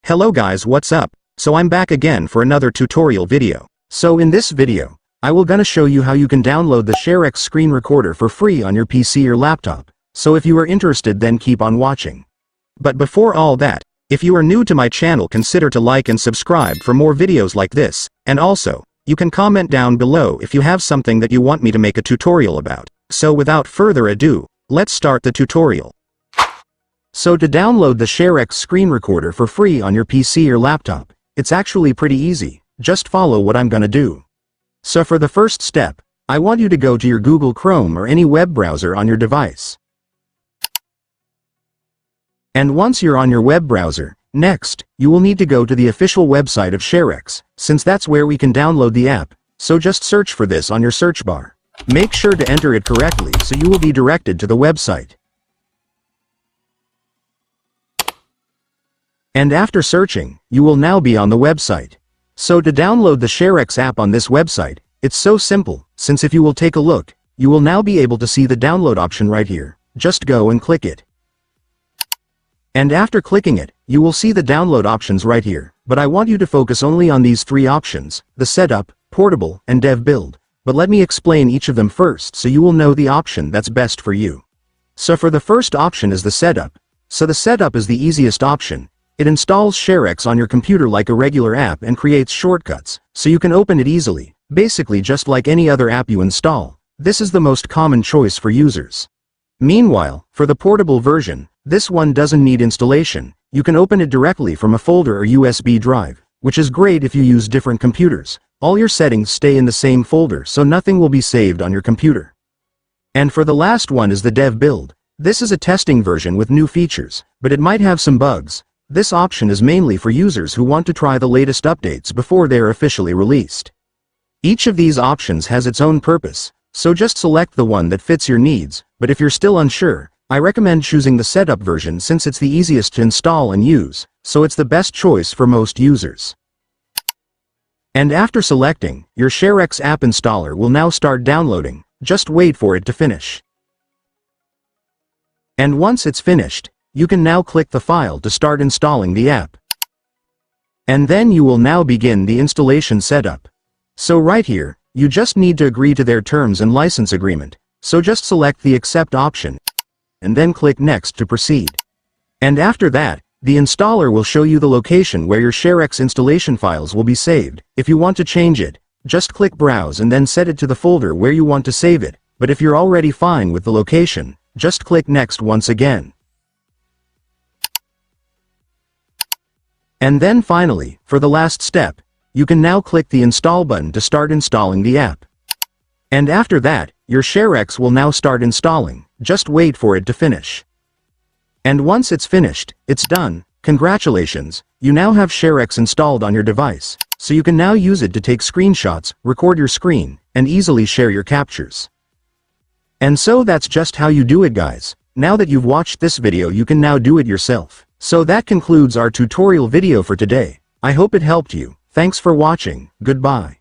Hello guys, what's up? So I'm back again for another tutorial video. So in this video, I will gonna show you how you can download the ShareX screen recorder for free on your PC or laptop. So if you are interested, then keep on watching. But before all that, if you are new to my channel, consider to like and subscribe for more videos like this, and also, you can comment down below if you have something that you want me to make a tutorial about. So without further ado, let's start the tutorial. So to download the ShareX screen recorder for free on your PC or laptop, it's actually pretty easy. Just follow what I'm gonna do. So for the first step, I want you to go to your Google Chrome or any web browser on your device. And once you're on your web browser, next, you will need to go to the official website of ShareX, since that's where we can download the app. So just search for this on your search bar. Make sure to enter it correctly so you will be directed to the website. And after searching, you will now be on the website. So to download the ShareX app on this website, it's so simple, since if you will take a look, you will now be able to see the download option right here. Just go and click it. And after clicking it, you will see the download options right here, but I want you to focus only on these three options: the setup, portable, and dev build. But let me explain each of them first so you will know the option that's best for you. So for the first option is the setup. So the setup is the easiest option. It installs ShareX on your computer like a regular app and creates shortcuts, so you can open it easily, basically just like any other app you install. This is the most common choice for users. Meanwhile, for the portable version, this one doesn't need installation. You can open it directly from a folder or USB drive, which is great if you use different computers. All your settings stay in the same folder, so nothing will be saved on your computer. And for the last one is the dev build. This is a testing version with new features, but it might have some bugs. This option is mainly for users who want to try the latest updates before they are officially released. Each of these options has its own purpose, so just select the one that fits your needs, but if you're still unsure, I recommend choosing the setup version since it's the easiest to install and use, so it's the best choice for most users. And after selecting, your ShareX app installer will now start downloading. Just wait for it to finish. And once it's finished, you can now click the file to start installing the app. And then you will now begin the installation setup. So right here, you just need to agree to their terms and license agreement. So just select the accept option, and then click next to proceed. And after that, the installer will show you the location where your ShareX installation files will be saved. If you want to change it, just click browse and then set it to the folder where you want to save it. But if you're already fine with the location, just click next once again. And then finally, for the last step, you can now click the install button to start installing the app. And after that, your ShareX will now start installing. Just wait for it to finish. And once it's finished, it's done. Congratulations, you now have ShareX installed on your device, so you can now use it to take screenshots, record your screen, and easily share your captures. And so that's just how you do it, guys. Now that you've watched this video, you can now do it yourself. So that concludes our tutorial video for today. I hope it helped you. Thanks for watching. Goodbye.